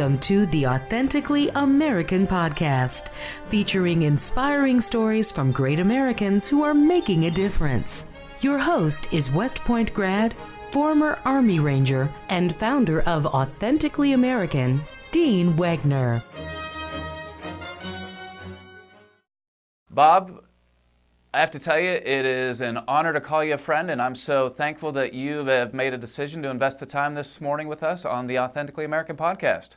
Welcome to the Authentically American podcast, featuring inspiring stories from great Americans who are making a difference. Your host is West Point grad, former Army Ranger, and founder of Authentically American, Dean Wegner. Bob, I have to tell you, it is an honor to call you a friend, and I'm so thankful that you have made a decision to invest the time this morning with us on the Authentically American podcast.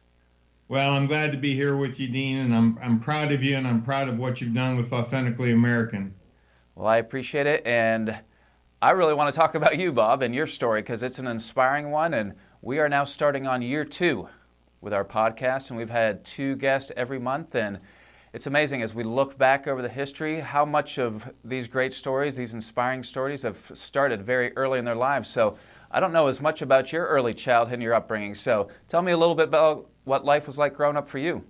Well, I'm glad to be here with you, Dean, and I'm proud of you, and I'm proud of what you've done with Authentically American. Well, I appreciate it, and I really want to talk about you, Bob, and your story, because it's an inspiring one, and we are now starting on year 2 with our podcast, and we've had 2 guests every month, and it's amazing as we look back over the history, how much of these great stories, these inspiring stories, have started very early in their lives. So I don't know as much about your early childhood and your upbringing. So tell me a little bit about what life was like growing up for you.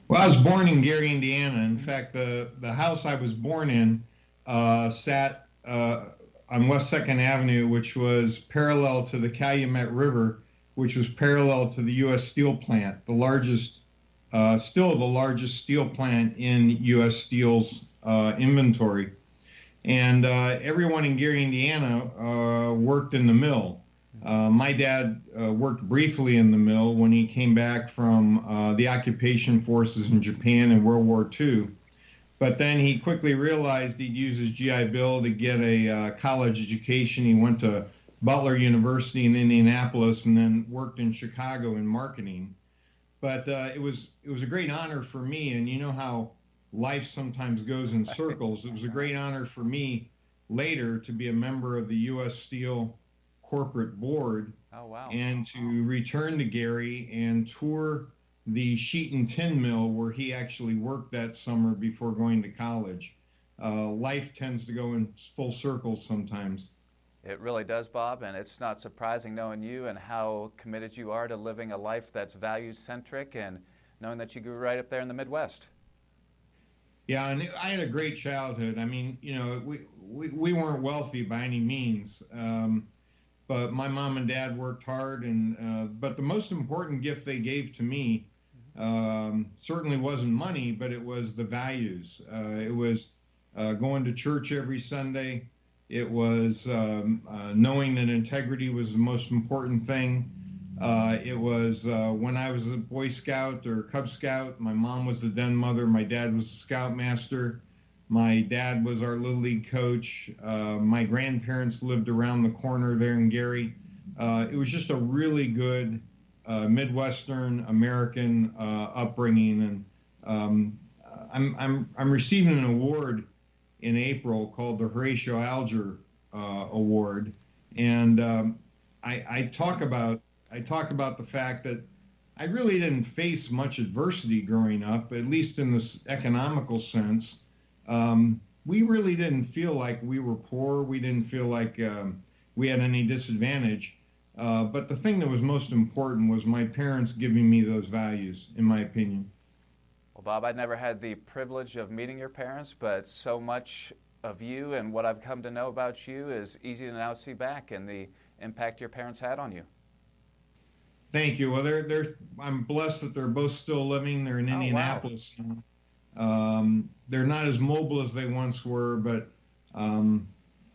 Well, I was born in Gary, Indiana. In fact, the house I was born in sat on West 2nd Avenue, which was parallel to the Calumet River, which was parallel to the U.S. Steel plant, the largest still the largest steel plant in U.S. Steel's inventory. And everyone in Gary, Indiana worked in the mill. My dad worked briefly in the mill when he came back from the occupation forces in Japan in World War II. But then he quickly realized he'd use his GI Bill to get a college education. He went to Butler University in Indianapolis and then worked in Chicago in marketing. But it was a great honor for me, and you know how life sometimes goes in circles. It was a great honor for me later to be a member of the U.S. Steel corporate board. Oh, wow. And to return to Gary and tour the sheet and tin mill where he actually worked that summer before going to college. Life tends to go in full circles sometimes. It really does, Bob, and it's not surprising knowing you and how committed you are to living a life that's values-centric and knowing that you grew right up there in the Midwest. Yeah, and I had a great childhood. I mean, you know, we weren't wealthy by any means, but my mom and dad worked hard, and but the most important gift they gave to me certainly wasn't money, but it was the values. It was going to church every Sunday. It was knowing that integrity was the most important thing. It was when I was a Boy Scout or Cub Scout, my mom was the den mother, my dad was the scoutmaster, my dad was our Little League coach, my grandparents lived around the corner there in Gary. It was just a really good Midwestern American upbringing, and I'm receiving an award in April called the Horatio Alger Award, and I talk about the fact that I really didn't face much adversity growing up, at least in this economical sense. We really didn't feel like we were poor. We didn't feel like we had any disadvantage. But the thing that was most important was my parents giving me those values, in my opinion. Well, Bob, I'd never had the privilege of meeting your parents, but so much of you and what I've come to know about you is easy to now see back and the impact your parents had on you. Thank you. Well, I'm blessed that they're both still living. They're in Indianapolis now. They're not as mobile as they once were, but I'm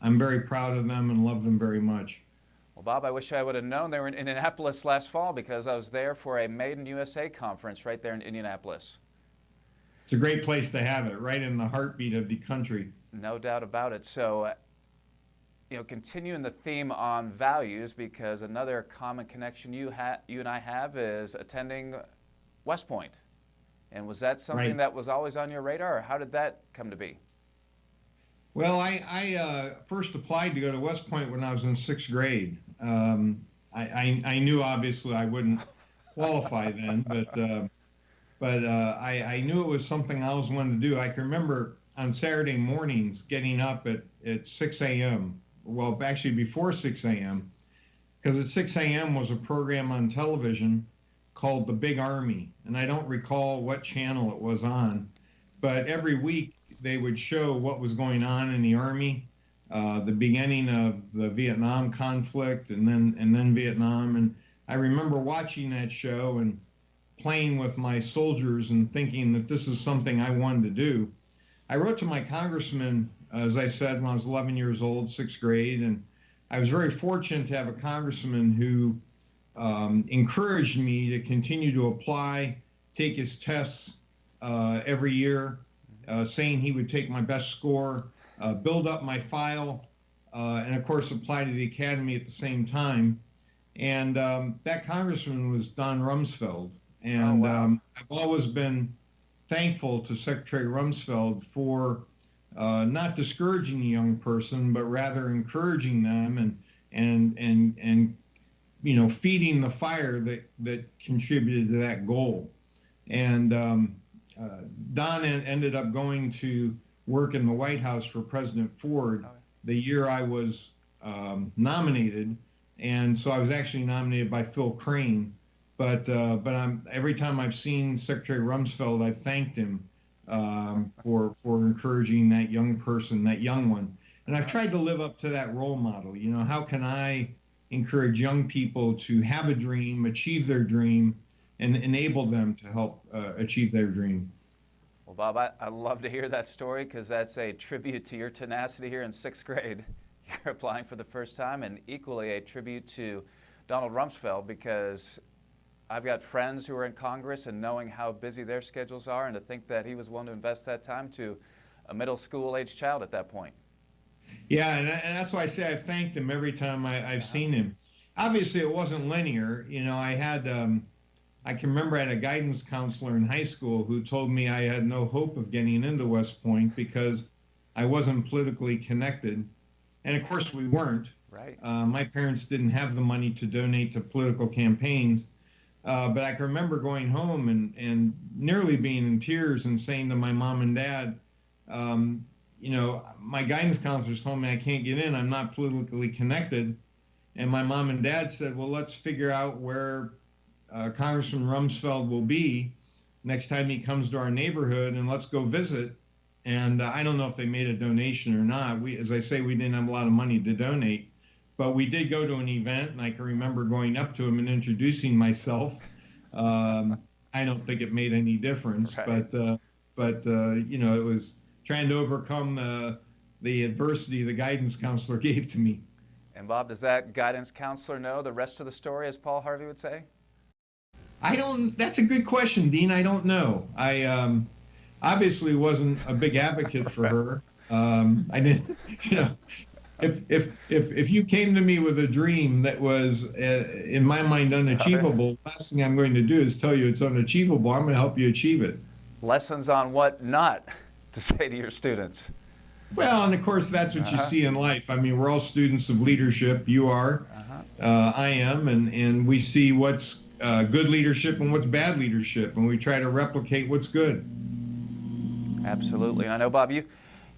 very proud of them and love them very much. Well, Bob, I wish I would have known they were in Indianapolis last fall because I was there for a Made in USA conference right there in Indianapolis. It's a great place to have it, right in the heartbeat of the country. No doubt about it. So, continuing the theme on values, because another common connection you and I have is attending West Point. And was that something that was always on your radar, or how did that come to be? Well, I first applied to go to West Point when I was in 6th grade. I knew obviously I wouldn't qualify then, but I knew it was something I always wanted to do. I can remember on Saturday mornings getting up at 6 a.m. Well, actually before 6 a.m., because at 6 a.m. was a program on television called The Big Army, and I don't recall what channel it was on, but every week they would show what was going on in the Army, the beginning of the Vietnam conflict, and then Vietnam. And I remember watching that show and playing with my soldiers and thinking that this is something I wanted to do. I wrote to my congressman, as I said, when I was 11 years old, sixth grade, and I was very fortunate to have a congressman who encouraged me to continue to apply, take his tests every year, saying he would take my best score, build up my file, and of course apply to the academy at the same time. And that congressman was Don Rumsfeld. And I've always been thankful to Secretary Rumsfeld for not discouraging the young person, but rather encouraging them and feeding the fire that contributed to that goal. And Don ended up going to work in the White House for President Ford the year I was nominated. And so I was actually nominated by Phil Crane. But every time I've seen Secretary Rumsfeld, I've thanked him for encouraging that young person, that young one. And I've tried to live up to that role model. How can I encourage young people to have a dream, achieve their dream, and enable them to help achieve their dream? Well, Bob, I love to hear that story because that's a tribute to your tenacity here in sixth grade. You're applying for the first time, and equally a tribute to Donald Rumsfeld, because I've got friends who are in Congress, and knowing how busy their schedules are, and to think that he was willing to invest that time to a middle school age child at that point. Yeah, and that's why I say I've thanked him every time I've seen him. Obviously, it wasn't linear. I can remember I had a guidance counselor in high school who told me I had no hope of getting into West Point because I wasn't politically connected. And of course, we weren't. Right. My parents didn't have the money to donate to political campaigns. But I can remember going home and nearly being in tears and saying to my mom and dad, my guidance counselors told me I can't get in. I'm not politically connected. And my mom and dad said, well, let's figure out where Congressman Rumsfeld will be next time he comes to our neighborhood, and let's go visit. And I don't know if they made a donation or not. As I say, we didn't have a lot of money to donate. But we did go to an event, and I can remember going up to him and introducing myself. I don't think it made any difference, right. but it was trying to overcome the adversity the guidance counselor gave to me. And Bob, does that guidance counselor know the rest of the story, as Paul Harvey would say? That's a good question, Dean. I don't know. I obviously wasn't a big advocate for her. I didn't, If you came to me with a dream that was, in my mind, unachievable, the last thing I'm going to do is tell you it's unachievable. I'm going to help you achieve it. Lessons on what not to say to your students. Well, and of course, that's what you see in life. I mean, we're all students of leadership. You are, I am, and we see what's good leadership and what's bad leadership, and we try to replicate what's good. Absolutely. I know, Bob, you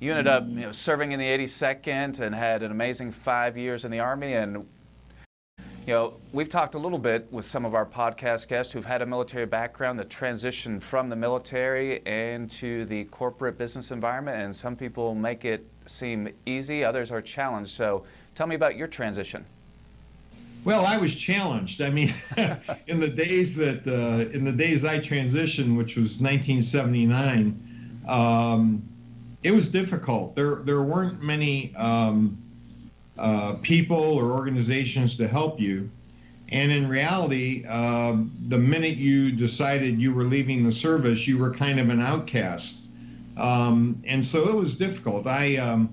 ended up serving in the 82nd and had an amazing 5 years in the Army. And we've talked a little bit with some of our podcast guests who've had a military background, the transition from the military into the corporate business environment. And some people make it seem easy, others are challenged. So tell me about your transition. Well, I was challenged. I mean, in the days I transitioned, which was 1979, it was difficult. There weren't many people or organizations to help you. And in reality, the minute you decided you were leaving the service, you were kind of an outcast. And so it was difficult. I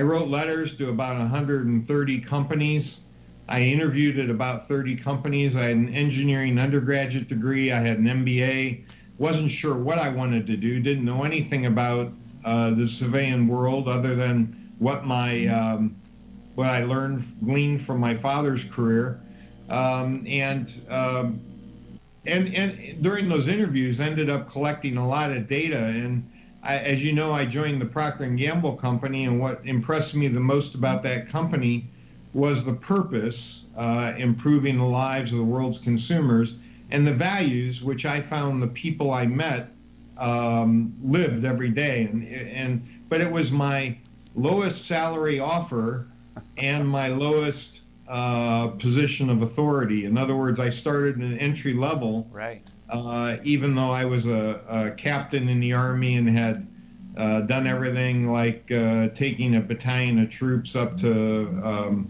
wrote letters to about 130 companies. I interviewed at about 30 companies. I had an engineering undergraduate degree. I had an MBA. Wasn't sure what I wanted to do. Didn't know anything about the civilian world other than what I gleaned from my father's career. And during those interviews, ended up collecting a lot of data. And as you know, I joined the Procter & Gamble company, and what impressed me the most about that company was the purpose, improving the lives of the world's consumers, and the values, which I found the people I met lived every day. But it was my lowest salary offer and my lowest position of authority. In other words, I started at an entry level, Right. Even though I was a captain in the Army and had done everything like taking a battalion of troops up to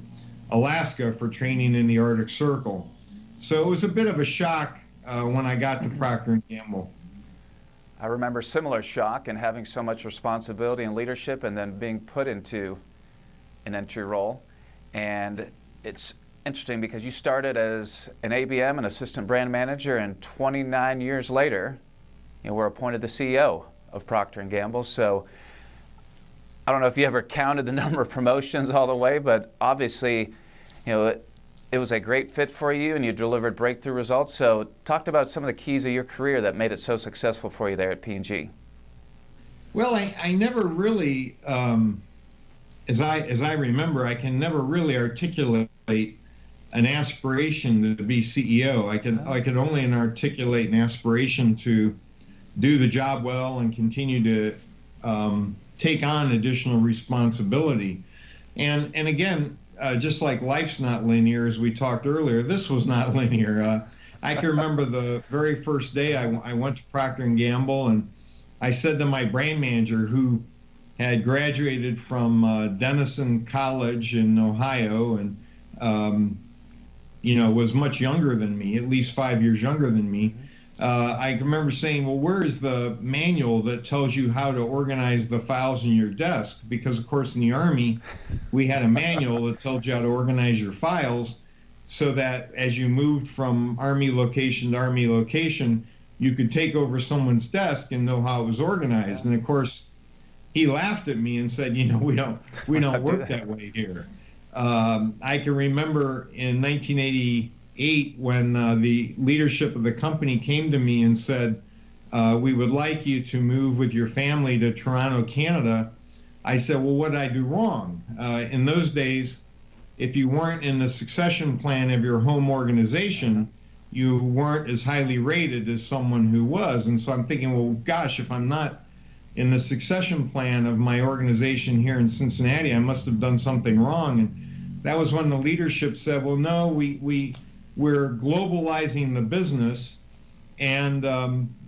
Alaska for training in the Arctic Circle. So it was a bit of a shock when I got to Procter & Gamble. I remember similar shock and having so much responsibility and leadership and then being put into an entry role. And it's interesting because you started as an ABM, an assistant brand manager, and 29 years later, were appointed the CEO of Procter & Gamble. So I don't know if you ever counted the number of promotions all the way, but obviously, it was a great fit for you and you delivered breakthrough results. So talk about some of the keys of your career that made it so successful for you there at P&G. Well, I never really, as I remember, I can never really articulate an aspiration to be CEO. I could only articulate an aspiration to do the job well and continue to take on additional responsibility. And again, just like life's not linear, as we talked earlier, this was not linear. I can remember the very first day I went to Procter & Gamble, and I said to my brand manager, who had graduated from Denison College in Ohio and was much younger than me, at least 5 years younger than me. I remember saying, well, where is the manual that tells you how to organize the files in your desk? Because, of course, in the Army, we had a manual that told you how to organize your files so that as you moved from Army location to Army location, you could take over someone's desk and know how it was organized. And, of course, he laughed at me and said, we don't work that way here. I can remember in 1988 when the leadership of the company came to me and said, we would like you to move with your family to Toronto, Canada. I said, well, what did I do wrong? In those days, if you weren't in the succession plan of your home organization, you weren't as highly rated as someone who was. And so I'm thinking, well, gosh, if I'm not in the succession plan of my organization here in Cincinnati, I must have done something wrong. And that was when the leadership said, well, no, we're globalizing the business, and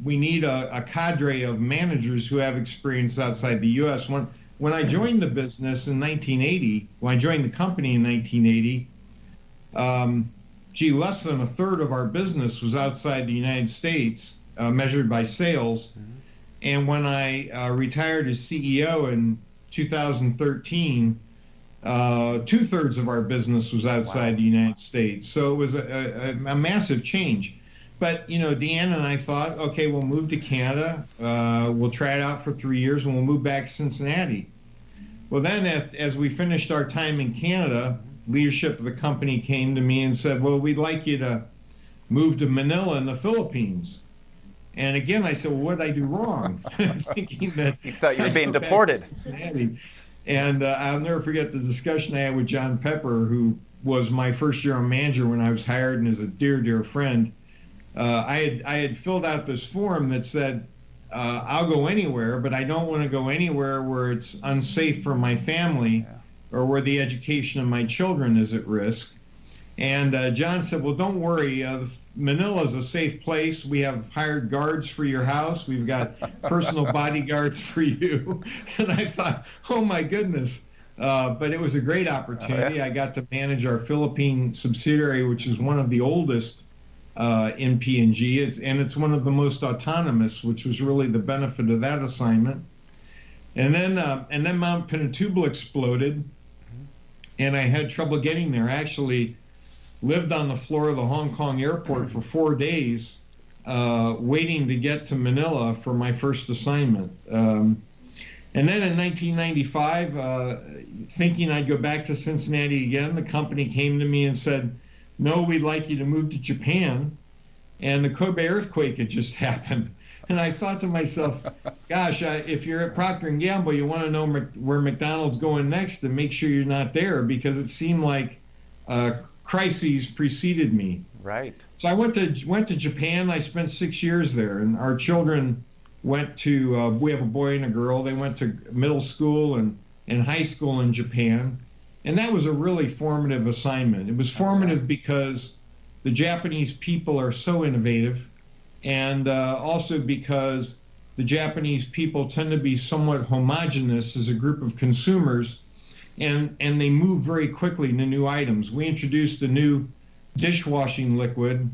we need a cadre of managers who have experience outside the U.S. When I joined the business in 1980, when I joined the company in 1980, less than a third of our business was outside the United States, measured by sales. Mm-hmm. And when I retired as CEO in 2013, 2/3 of our business was outside the United States. So it was a massive change. But, Deanna and I thought, okay, we'll move to Canada. We'll try it out for 3 years and we'll move back to Cincinnati. Well, then as we finished our time in Canada, leadership of the company came to me and said, well, we'd like you to move to Manila in the Philippines. And again, I said, well, what did I do wrong? Thinking that you thought you were being deported. And I'll never forget the discussion I had with John Pepper, who was my first year manager when I was hired and is a dear, dear friend. I had filled out this form that said, I'll go anywhere, but I don't want to go anywhere where it's unsafe for my family or where the education of my children is at risk. And John said, well, don't worry. Manila is a safe place. We have hired guards for your house. We've got personal bodyguards for you. And I thought, oh, my goodness. But it was a great opportunity. I got to manage our Philippine subsidiary, which is one of the oldest in P&G. It's one of the most autonomous, which was really the benefit of that assignment. And then Mount Pinatubo exploded, and I had trouble getting there. I actually lived on the floor of the Hong Kong airport for 4 days, waiting to get to Manila for my first assignment. And then in 1995, thinking I'd go back to Cincinnati again, the company came to me and said, no, we'd like you to move to Japan. And the Kobe earthquake had just happened. And I thought to myself, gosh, if you're at Procter & Gamble, you want to know where McDonald's going next and make sure you're not there, because it seemed like crises preceded me. Right. So I went to Japan. I spent 6 years there, and our children went to, we have a boy and a girl. They went to middle school and high school in Japan. And that was a really formative assignment. It was formative because the Japanese people are so innovative, and also because the Japanese people tend to be somewhat homogenous as a group of consumers, and they move very quickly to new items. We introduced a new dishwashing liquid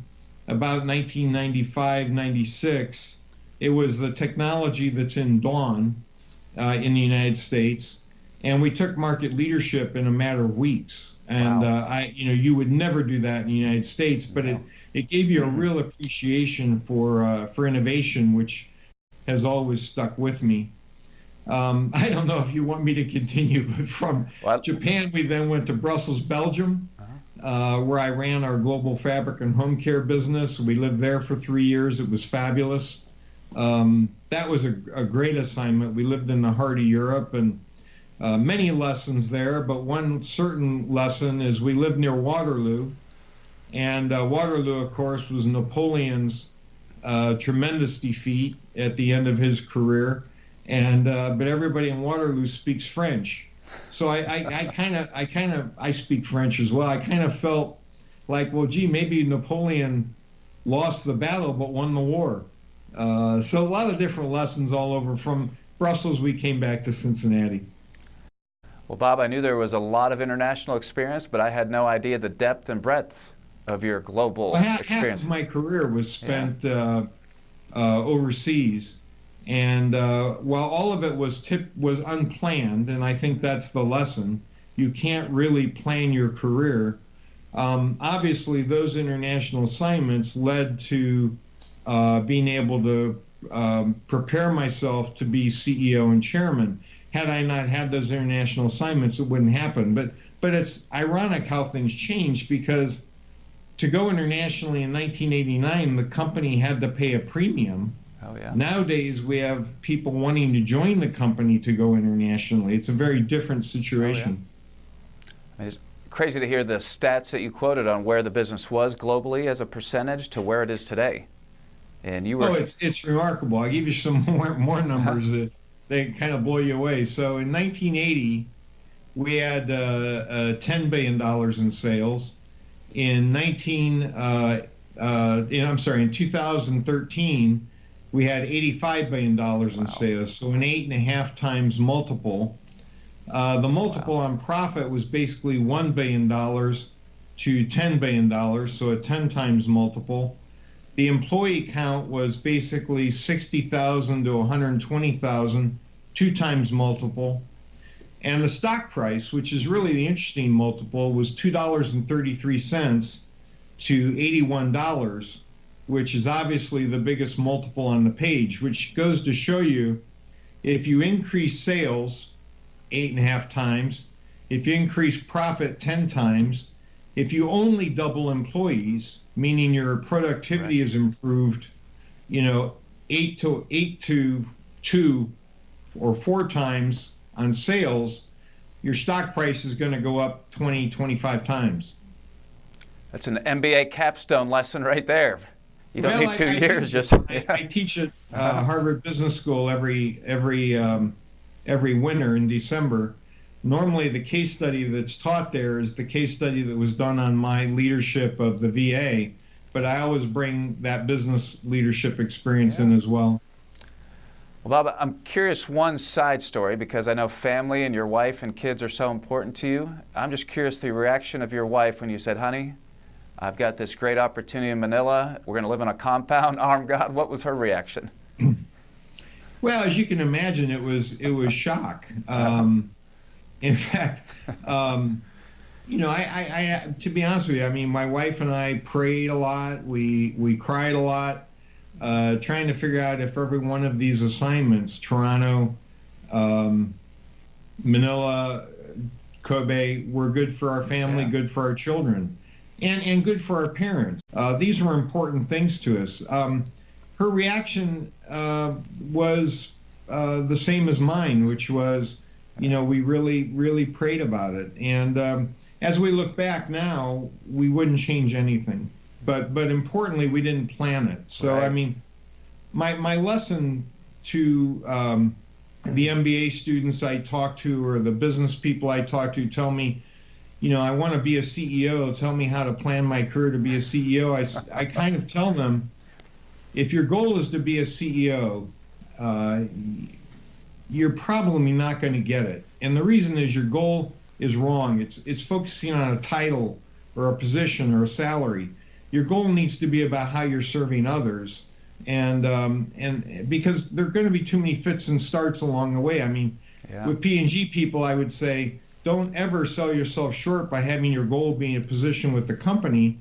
about 1995, 96. It was the technology that's in Dawn in the United States, and we took market leadership in a matter of weeks. And Wow. you would never do that in the United States, but it gave you a real appreciation for innovation, which has always stuck with me. I don't know if you want me to continue, but from Japan, we then went to Brussels, Belgium, where I ran our global fabric and home care business. We lived there for 3 years. It was fabulous. That was a great assignment. We lived in the heart of Europe, and many lessons there, but one certain lesson is we lived near Waterloo, and Waterloo, of course, was Napoleon's tremendous defeat at the end of his career, and but everybody in Waterloo speaks French, so I speak French as well. I kind of felt like, well, gee, maybe Napoleon lost the battle but won the war. So a lot of different lessons all over. From Brussels, we came back to Cincinnati. Well, Bob, I knew there was a lot of international experience, but I had no idea the depth and breadth of your global experience. Half of my career was spent overseas, and while all of it was unplanned, and I think that's the lesson. You can't really plan your career. Obviously, those international assignments led to being able to prepare myself to be CEO and chairman. Had I not had those international assignments, it wouldn't happen. But it's ironic how things changed, because to go internationally in 1989, the company had to pay a premium. Oh, yeah. Nowadays, we have people wanting to join the company to go internationally. It's a very different situation. Oh, yeah. I mean, it's crazy to hear the stats that you quoted on where the business was globally as a percentage to where it is today. And you were... Oh, it's remarkable. I'll give you some more numbers that they kind of blow you away. So in 1980, we had $10 billion in sales. In 2013, we had $85 billion in sales. So an 8.5 times multiple. The multiple on profit was basically $1 billion to $10 billion, so a 10 times multiple. The employee count was basically 60,000 to 120,000, 2 times multiple. And the stock price, which is really the interesting multiple, was $2.33 to $81, which is obviously the biggest multiple on the page, which goes to show you, if you increase sales 8.5 times, if you increase profit 10 times, if you only double employees, meaning your productivity is improved, 8 to 2 or 4 times on sales, your stock price is going to go up 20, 25 times. That's an MBA capstone lesson right there. You don't need 2 years. I teach at Harvard Business School every winter in December. Normally, the case study that's taught there is the case study that was done on my leadership of the VA, but I always bring that business leadership experience in as well. Well, Bob, I'm curious, one side story, because I know family and your wife and kids are so important to you. I'm just curious the reaction of your wife when you said, honey, I've got this great opportunity in Manila. We're going to live in a compound. Armed God, what was her reaction? Well, as you can imagine, it was shock. In fact, I to be honest with you, I mean, my wife and I prayed a lot. We cried a lot, trying to figure out if every one of these assignments, Toronto, Manila, Kobe, were good for our family, good for our children, and good for our parents. These were important things to us. Her reaction was the same as mine, which was, we really prayed about it. And as we look back now, we wouldn't change anything. But importantly, we didn't plan it. So, I mean, my lesson to the MBA students I talk to, or the business people I talk to, tell me, I want to be a CEO. Tell me how to plan my career to be a CEO. I kind of tell them, if your goal is to be a CEO, you're probably not going to get it. And the reason is your goal is wrong. It's focusing on a title or a position or a salary. Your goal needs to be about how you're serving others. And because there are going to be too many fits and starts along the way. I mean, with P&G people, I would say, don't ever sell yourself short by having your goal being a position with the company,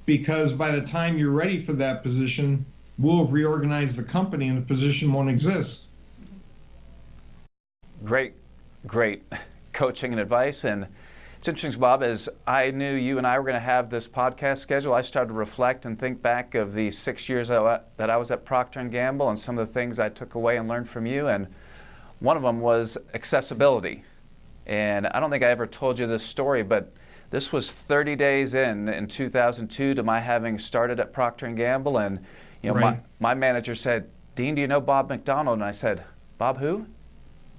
because by the time you're ready for that position, we'll have reorganized the company and the position won't exist. Great coaching and advice. And it's interesting, Bob, as I knew you and I were going to have this podcast schedule, I started to reflect and think back of the 6 years that I was at Procter & Gamble and some of the things I took away and learned from you. And one of them was accessibility. And I don't think I ever told you this story, but this was 30 days in 2002 to my having started at Procter & Gamble. And Right. my manager said, "Dean, do you know Bob McDonald?" And I said, "Bob who?"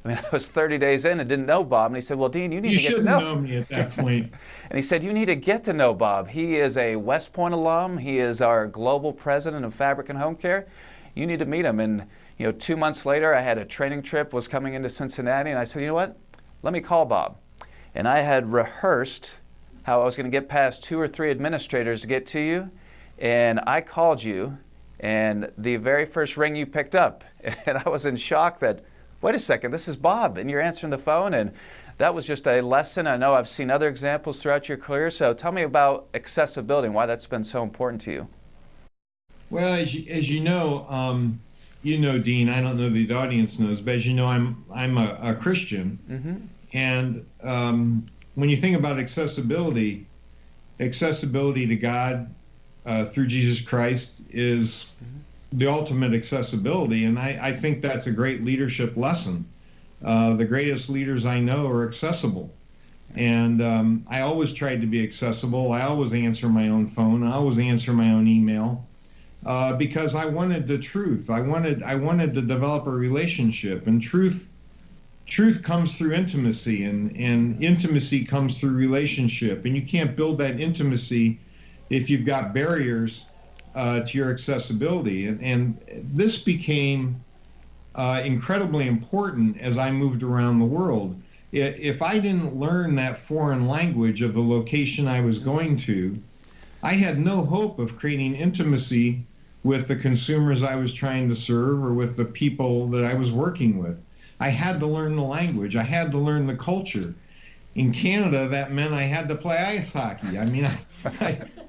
I mean, I was 30 days in and didn't know Bob. And he said, "Well, Dean, you need to get to know." You shouldn't know me at that point. And he said, "You need to get to know Bob. He is a West Point alum. He is our global president of Fabric and Home Care. You need to meet him." And 2 months later, I had a training trip, was coming into Cincinnati, and I said, "You know what? Let me call Bob." And I had rehearsed how I was going to get past 2 or 3 administrators to get to you. And I called you, and the very first ring you picked up. And I was in shock that, wait a second, this is Bob, and you're answering the phone. And that was just a lesson. I know I've seen other examples throughout your career. So tell me about accessibility and why that's been so important to you. Well, as you know, Dean, I don't know if the audience knows, but as you know, I'm a Christian. Mm-hmm. And when you think about accessibility to God through Jesus Christ is the ultimate accessibility. And I think that's a great leadership lesson. The greatest leaders I know are accessible. And I always tried to be accessible. I always answer my own phone. I always answer my own email because I wanted the truth. I wanted to develop a relationship. And truth comes through intimacy, and intimacy comes through relationship. And you can't build that intimacy if you've got barriers to your accessibility. And this became incredibly important as I moved around the world. If I didn't learn that foreign language of the location I was going to, I had no hope of creating intimacy with the consumers I was trying to serve or with the people that I was working with. I had to learn the language. I had to learn the culture. In Canada, that meant I had to play ice hockey. I mean,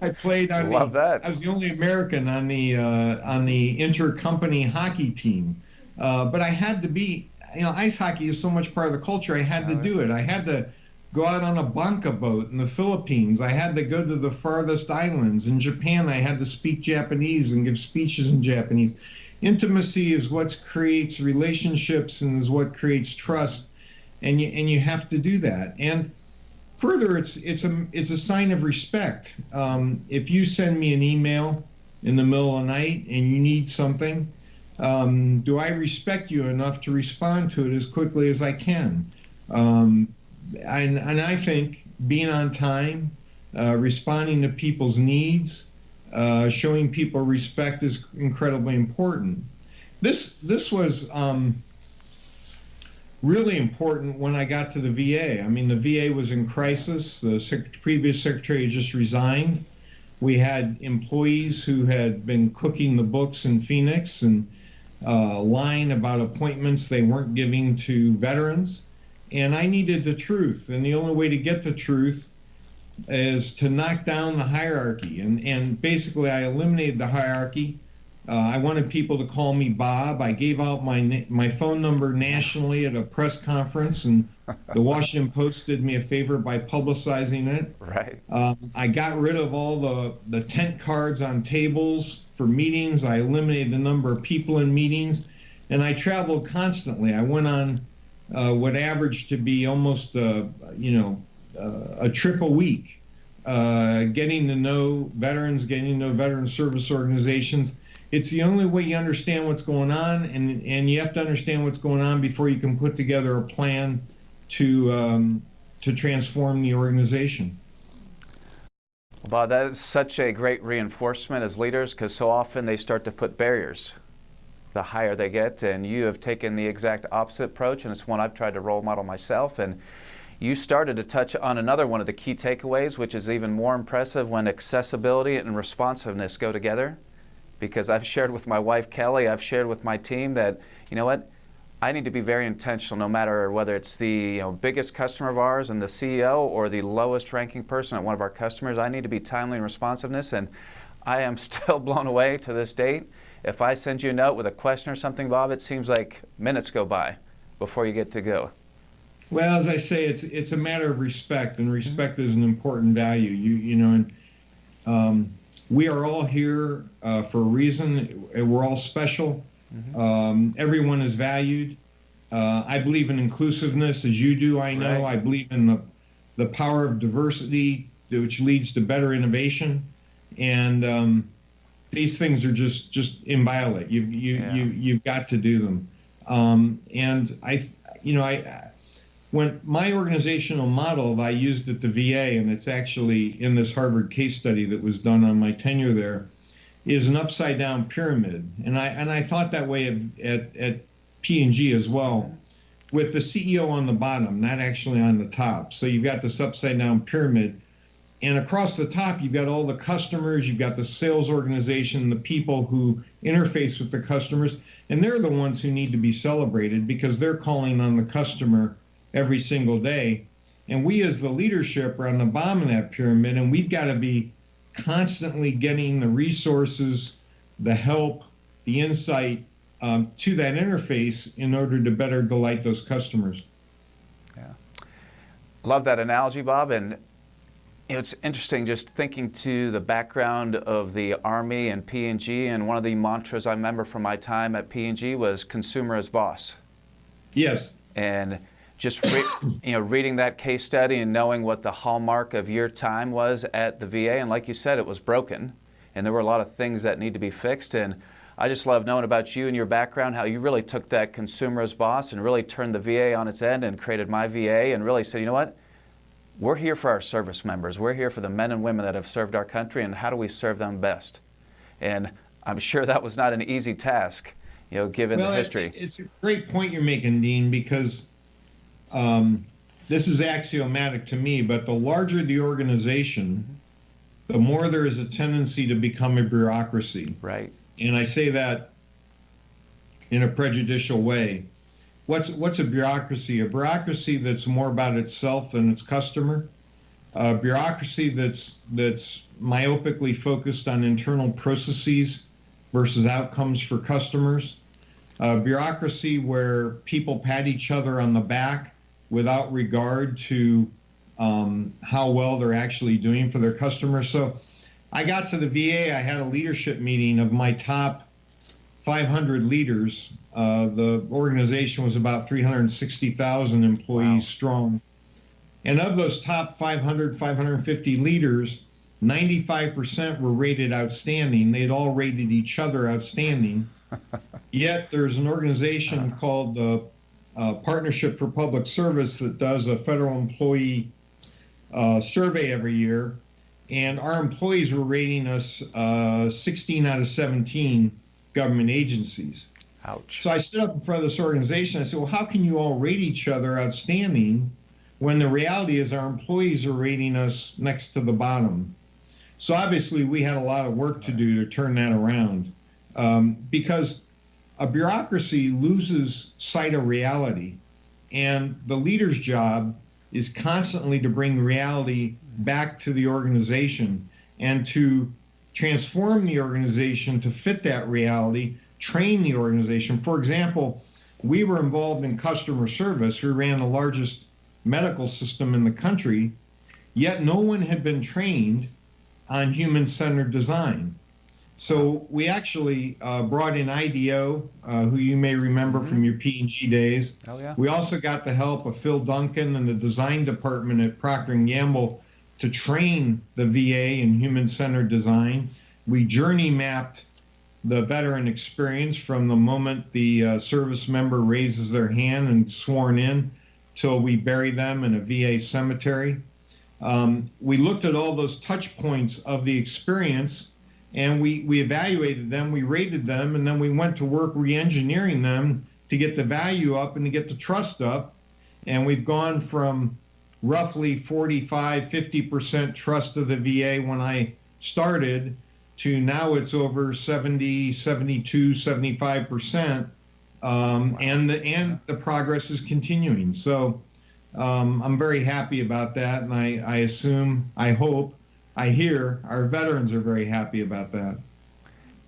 I played on Love that. I was the only American on the intercompany hockey team. But I had to be, ice hockey is so much part of the culture. I had to do it. I had to go out on a banca boat in the Philippines. I had to go to the farthest islands. In Japan, I had to speak Japanese and give speeches in Japanese. Intimacy is what creates relationships and is what creates trust, and you have to do that. And further, it's a sign of respect. If you send me an email in the middle of the night and you need something, do I respect you enough to respond to it as quickly as I can? And I think being on time, responding to people's needs, showing people respect is incredibly important. This was really important when I got to the VA. I mean, the VA was in crisis. The previous secretary had just resigned. We had employees who had been cooking the books in Phoenix and lying about appointments they weren't giving to veterans. And I needed the truth. And the only way to get the truth is to knock down the hierarchy. And basically, I eliminated the hierarchy. I wanted people to call me Bob. I gave out my phone number nationally at a press conference, and the Washington Post did me a favor by publicizing it. Right. I got rid of all the tent cards on tables for meetings. I eliminated the number of people in meetings, and I traveled constantly. I went on what averaged to be almost a trip a week, getting to know veterans, getting to know veteran service organizations. It's the only way you understand what's going on, and you have to understand what's going on before you can put together a plan to to transform the organization. Well, Bob, that is such a great reinforcement as leaders, because so often they start to put barriers the higher they get, and you have taken the exact opposite approach, and it's one I've tried to role model myself. And you started to touch on another one of the key takeaways, which is even more impressive when accessibility and responsiveness go together. Because I've shared with my wife, Kelly, I've shared with my team that, you know what, I need to be very intentional, no matter whether it's the biggest customer of ours and the CEO or the lowest ranking person at one of our customers. I need to be timely and responsiveness, and I am still blown away to this date. If I send you a note with a question or something, Bob, it seems like minutes go by before you get to go. Well, as I say, it's a matter of respect, and respect is an important value. We are all here for a reason. We're all special. Everyone is valued. I believe in inclusiveness, as you do, I know. Right. I believe in the power of diversity, which leads to better innovation. And these things are just inviolate. You've got to do them. When my organizational model, I used at the VA, and it's actually in this Harvard case study that was done on my tenure there, is an upside down pyramid. And I thought that way at P&G as well, with the CEO on the bottom, not actually on the top. So you've got this upside down pyramid, and across the top, you've got all the customers, you've got the sales organization, the people who interface with the customers, and they're the ones who need to be celebrated because they're calling on the customer every single day. And we as the leadership are on the bottom of that pyramid, and we've got to be constantly getting the resources, the help, the insight to that interface in order to better delight those customers. Yeah. Love that analogy, Bob. And it's interesting just thinking to the background of the Army and P&G, and one of the mantras I remember from my time at P&G was consumer as boss. Yes. And just reading that case study and knowing what the hallmark of your time was at the VA, and like you said, it was broken, and there were a lot of things that need to be fixed. And I just love knowing about you and your background, how you really took that consumer as boss and really turned the VA on its end and created my VA and really said, you know what? We're here for our service members. We're here for the men and women that have served our country, and how do we serve them best? And I'm sure that was not an easy task, given the history. It's a great point you're making, Dean, because this is axiomatic to me, but the larger the organization, the more there is a tendency to become a bureaucracy. Right. And I say that in a prejudicial way. What's a bureaucracy? A bureaucracy that's more about itself than its customer. A bureaucracy that's myopically focused on internal processes versus outcomes for customers. A bureaucracy where people pat each other on the back without regard to how well they're actually doing for their customers. So I got to the VA, I had a leadership meeting of my top 500 leaders. The organization was about 360,000 employees strong. And of those top 500, 550 leaders, 95% were rated outstanding. They'd all rated each other outstanding. Yet there's an organization called the Partnership for Public Service that does a federal employee survey every year. And our employees were rating us 16 out of 17 government agencies. Ouch. So I stood up in front of this organization. I said, well, how can you all rate each other outstanding when the reality is our employees are rating us next to the bottom? So obviously we had a lot of work to do to turn that around, because a bureaucracy loses sight of reality, and the leader's job is constantly to bring reality back to the organization and to transform the organization to fit that reality, train the organization. For example, we were involved in customer service. We ran the largest medical system in the country, yet no one had been trained on human-centered design. So we actually brought in IDEO, who you may remember from your P&G days. Oh, yeah. We also got the help of Phil Duncan and the design department at Procter & Gamble to train the VA in human-centered design. We journey mapped the veteran experience from the moment the service member raises their hand and sworn in till we bury them in a VA cemetery. We looked at all those touch points of the experience, and we evaluated them, we rated them, and then we went to work re-engineering them to get the value up and to get the trust up. And we've gone from roughly 45-50% trust of the VA when I started to now it's over 70, 72, 75%. And the progress is continuing. So I'm very happy about that, and I assume, I hope, I hear our veterans are very happy about that.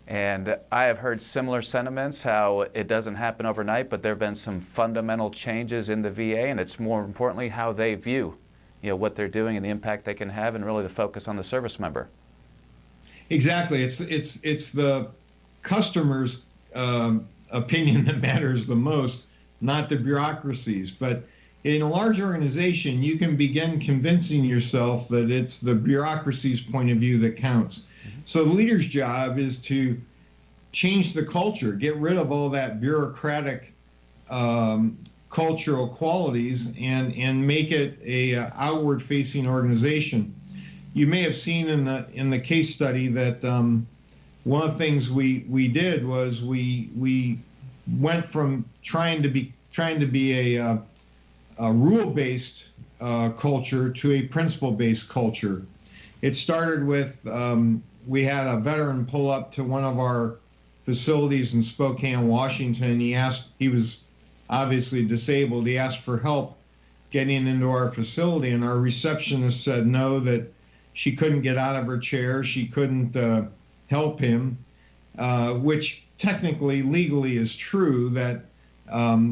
And I have heard similar sentiments, how it doesn't happen overnight, but there have been some fundamental changes in the VA, and it's more importantly how they view, what they're doing and the impact they can have, and really the focus on the service member. Exactly. It's the customer's opinion that matters the most, not the bureaucracies. But in a large organization, you can begin convincing yourself that it's the bureaucracy's point of view that counts. So the leader's job is to change the culture, get rid of all that bureaucratic cultural qualities, and make it a outward-facing organization. You may have seen in the case study that one of the things we did was we went from trying to be a rule-based culture to a principle-based culture. It started with we had a veteran pull up to one of our facilities in Spokane, Washington. He was obviously disabled. He asked for help getting into our facility, and our receptionist said no, that she couldn't get out of her chair. She couldn't help him, which technically, legally is true, that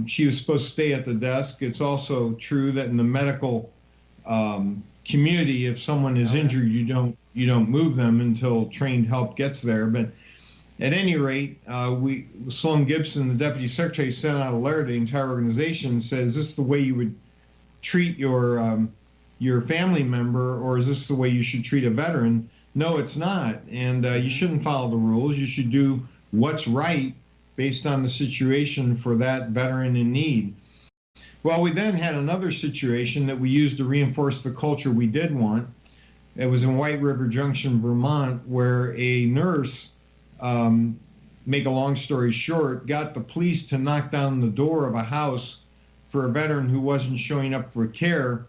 she was supposed to stay at the desk. It's also true that in the medical community, if someone is injured, you don't move them until trained help gets there. But at any rate, Sloan Gibson, the deputy secretary, sent out a letter to the entire organization and said, is this the way you would treat your family member, or is this the way you should treat a veteran? No, it's not. And you shouldn't follow the rules. You should do what's right based on the situation for that veteran in need. Well, we then had another situation that we used to reinforce the culture we did want. It was in White River Junction, Vermont, where a nurse, make a long story short, got the police to knock down the door of a house for a veteran who wasn't showing up for care,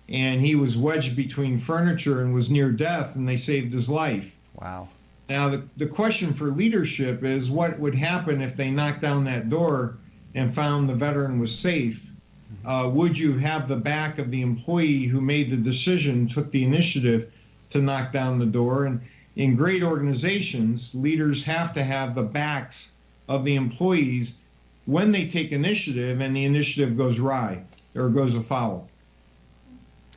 and he was wedged between furniture and was near death, and they saved his life. Wow. Now, the question for leadership is what would happen if they knocked down that door and found the veteran was safe? Would you have the back of the employee who made the decision, took the initiative to knock down the door? And in great organizations, leaders have to have the backs of the employees when they take initiative and the initiative goes awry or goes afoul.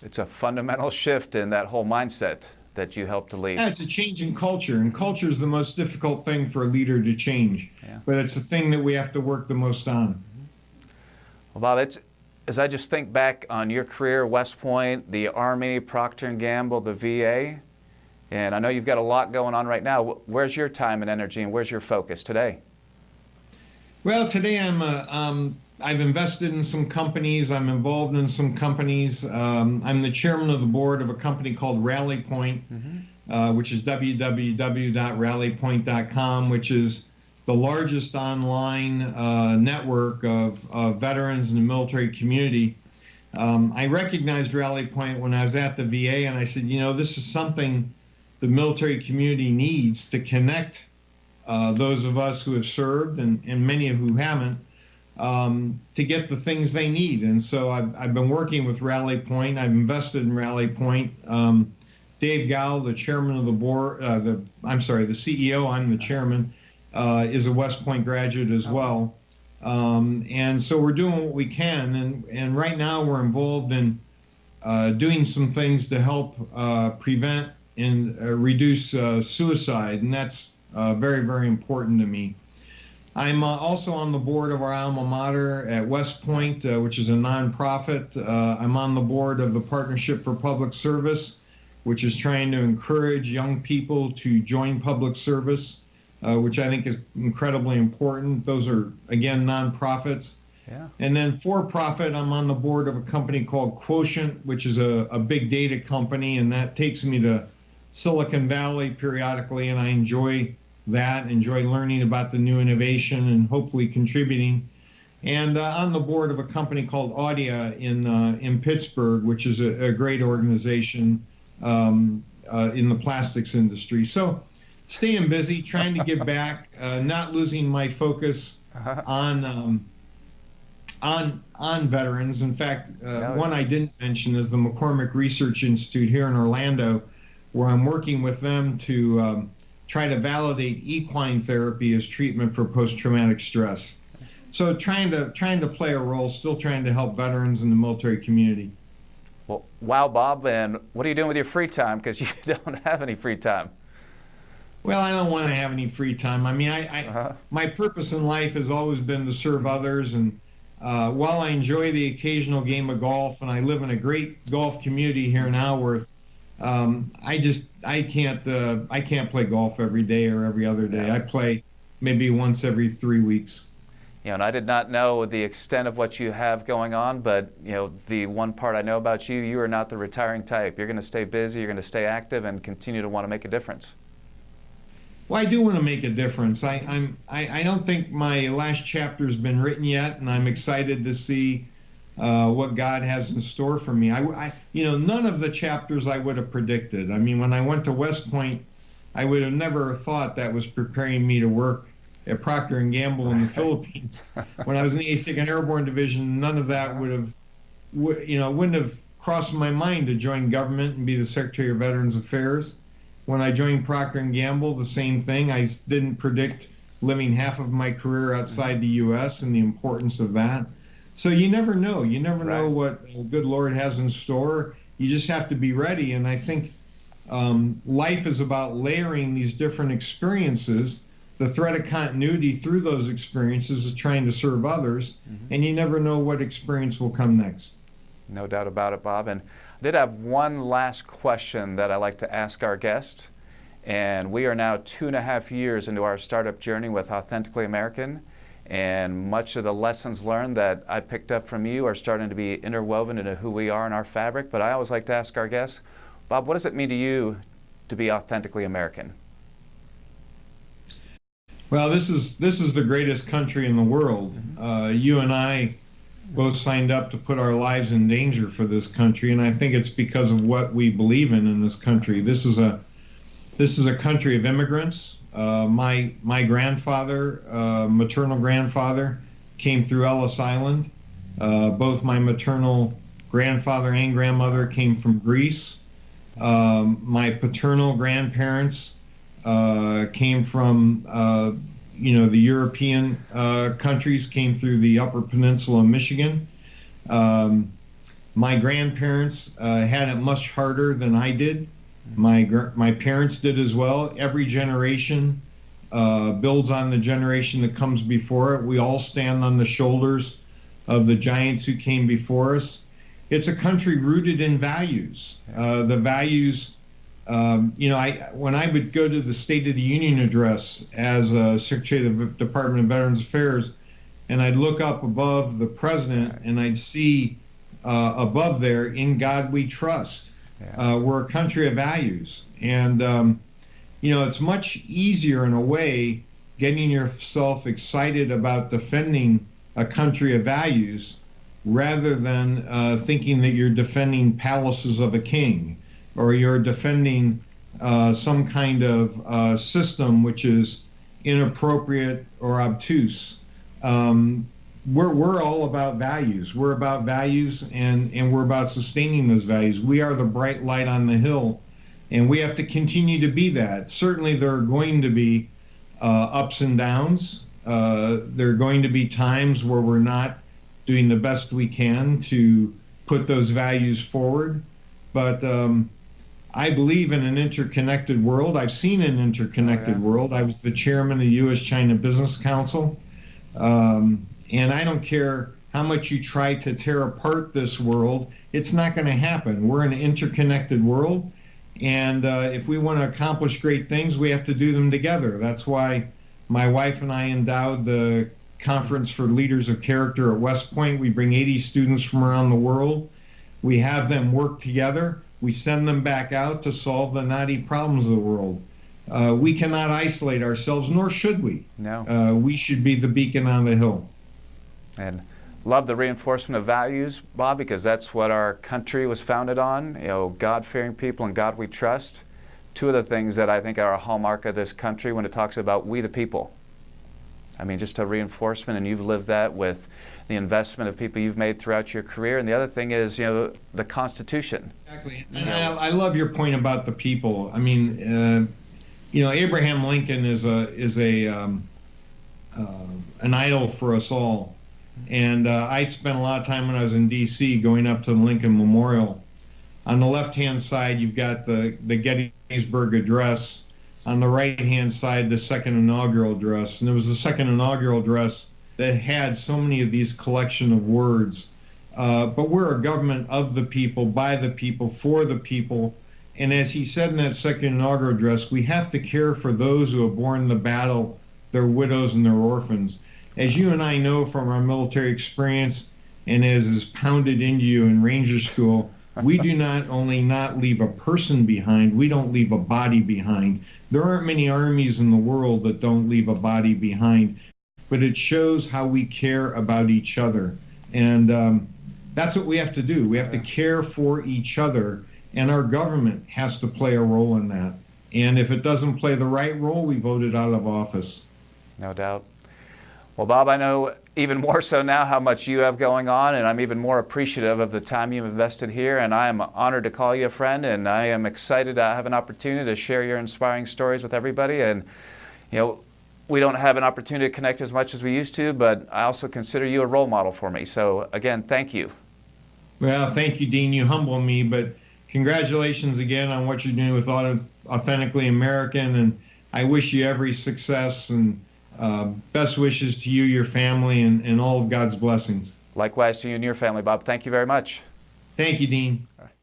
It's a fundamental shift in that whole mindset that you help to lead. Yeah, it's a change in culture, and culture is the most difficult thing for a leader to change. Yeah. But it's the thing that we have to work the most on. Well, Bob, as I just think back on your career, West Point, the Army, Procter & Gamble, the VA, and I know you've got a lot going on right now. Where's your time and energy, and where's your focus today? Well, today I've invested in some companies. I'm involved in some companies. I'm the chairman of the board of a company called Rally Point, which is www.rallypoint.com, which is the largest online network of veterans in the military community. I recognized Rally Point when I was at the VA, and I said, this is something the military community needs to connect those of us who have served and many of who haven't, to get the things they need. And so I've been working with Rally Point. I've invested in Rally Point. Dave Gowell, the chairman of the board, the CEO, I'm the chairman, is a West Point graduate as well. And so we're doing what we can. And right now we're involved in doing some things to help prevent and reduce suicide. And that's very, very important to me. I'm also on the board of our alma mater at West Point, which is a nonprofit. I'm on the board of the Partnership for Public Service, which is trying to encourage young people to join public service, which I think is incredibly important. Those are, again, nonprofits. Yeah. And then for profit, I'm on the board of a company called Quotient, which is a big data company, and that takes me to Silicon Valley periodically, and I enjoy that, enjoy learning about the new innovation and hopefully contributing. And on the board of a company called Audia in Pittsburgh, which is a great organization in the plastics industry. So staying busy, trying to give back, not losing my focus on veterans. In fact, one I didn't mention is the McCormick Research Institute here in Orlando, where I'm working with them to try to validate equine therapy as treatment for post-traumatic stress. So trying to play a role, still trying to help veterans in the military community. Well, wow, Bob, and what are you doing with your free time? Because you don't have any free time. Well, I don't want to have any free time. I mean, my purpose in life has always been to serve others, and while I enjoy the occasional game of golf, and I live in a great golf community here in Alworth, I can't play golf every day or every other day. I play maybe once every 3 weeks. You know, and I did not know the extent of what you have going on, but the one part I know about you, you are not the retiring type. You're going to stay busy, you're going to stay active, and continue to want to make a difference. Well, I do want to make a difference. I don't think my last chapter has been written yet, and I'm excited to see what God has in store for me. None of the chapters I would have predicted. I mean, when I went to West Point, I would have never thought that was preparing me to work at Procter & Gamble in the Philippines. When I was in the 82nd Airborne Division, none of that wouldn't have crossed my mind to join government and be the Secretary of Veterans Affairs. When I joined Procter & Gamble, the same thing. I didn't predict living half of my career outside the U.S. and the importance of that. So you never know. You never know what the good Lord has in store. You just have to be ready. And I think life is about layering these different experiences. The thread of continuity through those experiences is trying to serve others, and you never know what experience will come next. No doubt about it, Bob. And I did have one last question that I like to ask our guest. And we are now 2.5 years into our startup journey with Authentically American. And much of the lessons learned that I picked up from you are starting to be interwoven into who we are in our fabric. But I always like to ask our guests, Bob, what does it mean to you to be authentically American? Well, this is the greatest country in the world. You and I both signed up to put our lives in danger for this country, and I think it's because of what we believe in this country. This is a country of immigrants. My grandfather, maternal grandfather, came through Ellis Island. Both my maternal grandfather and grandmother came from Greece. My paternal grandparents came from the European countries, came through the Upper Peninsula of Michigan. My grandparents had it much harder than I did. My parents did as well. Every generation builds on the generation that comes before it. We all stand on the shoulders of the giants who came before us. It's a country rooted in values. The values, when I would go to the State of the Union address as Secretary of the Department of Veterans Affairs, and I'd look up above the president and I'd see above there, "In God We Trust." We're a country of values. And, it's much easier in a way getting yourself excited about defending a country of values rather than thinking that you're defending palaces of a king or you're defending some kind of system which is inappropriate or obtuse. We're all about values. We're about values, and we're about sustaining those values. We are the bright light on the hill, and we have to continue to be that. Certainly there are going to be ups and downs. There are going to be times where we're not doing the best we can to put those values forward. But I believe in an interconnected world. I've seen an interconnected world. I was the chairman of the U.S.-China Business Council. And I don't care how much you try to tear apart this world, it's not going to happen. We're in an interconnected world. And if we want to accomplish great things, we have to do them together. That's why my wife and I endowed the conference for leaders of character at West Point. We bring 80 students from around the world. We have them work together. We send them back out to solve the knotty problems of the world. We cannot isolate ourselves, nor should we. No. We should be the beacon on the hill. And love the reinforcement of values, Bob, because that's what our country was founded on. God-fearing people and God we trust. Two of the things that I think are a hallmark of this country when it talks about we the people. I mean, just a reinforcement, and you've lived that with the investment of people you've made throughout your career. And the other thing is, the Constitution. Exactly. And I love your point about the people. I mean, Abraham Lincoln is an idol for us all. And I spent a lot of time when I was in D.C. going up to the Lincoln Memorial. On the left-hand side, you've got the Gettysburg Address. On the right-hand side, the second inaugural address. And it was the second inaugural address that had so many of these collection of words. But we're a government of the people, by the people, for the people. And as he said in that second inaugural address, we have to care for those who have borne the battle, their widows and their orphans. As you and I know from our military experience, and as is pounded into you in Ranger School, we do not only not leave a person behind, we don't leave a body behind. There aren't many armies in the world that don't leave a body behind, but it shows how we care about each other. And that's what we have to do. We have to care for each other, and our government has to play a role in that. And if it doesn't play the right role, we vote it out of office. No doubt. Well, Bob, I know even more so now how much you have going on, and I'm even more appreciative of the time you've invested here, and I am honored to call you a friend, and I am excited to have an opportunity to share your inspiring stories with everybody. And, we don't have an opportunity to connect as much as we used to, but I also consider you a role model for me. So, again, thank you. Well, thank you, Dean. You humble me, but congratulations again on what you're doing with Authentically American, and I wish you every success and best wishes to you, your family, and all of God's blessings. Likewise to you and your family, Bob. Thank you very much. Thank you, Dean. All right.